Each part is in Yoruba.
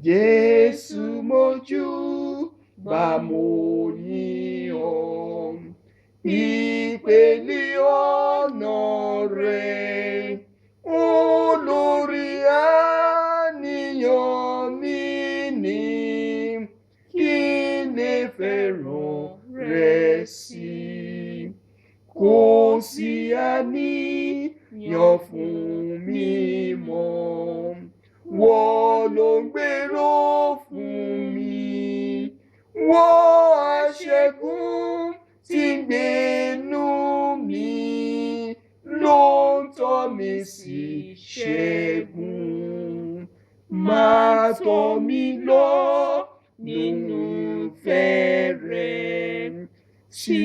Jésù mójúbà mo yìn ọ́. Ìpele ọ̀nà rẹ̀ olórí àníyàn mi ni kí n lè fẹ́ràn rẹ̀ sí i. Kò sí àníyàn fún mi mọ́. Wọ́n ló ń gbèrò fún mi. Wọ́n aṣẹ́gun tí ń gbénú mi ló ń tọ́ mi sí ṣẹ́gun. Máa tọ́ mi lọ nínú ìfẹ́ rẹ̀, sí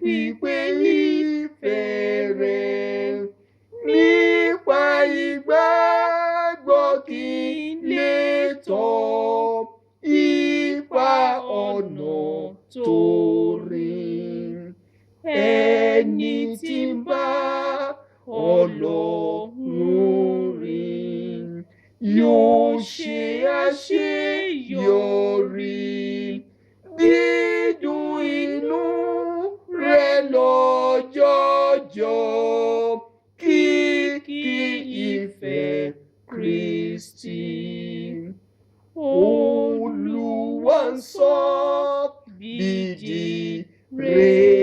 pípé ìfẹ́ rẹ̀. Nípa ìgbàgbọ́ kí n lè tọ́ ipa ọ̀nà tó rìn. Ẹni tí ń bá Ọlọ́run rìn yóò ṣe àṣeyọrí. Dídùn inú rẹ̀ lọ́jọ́jọ́ kìkì ìfẹ́ Kristi. Olúwa ń sọ bídìí rere.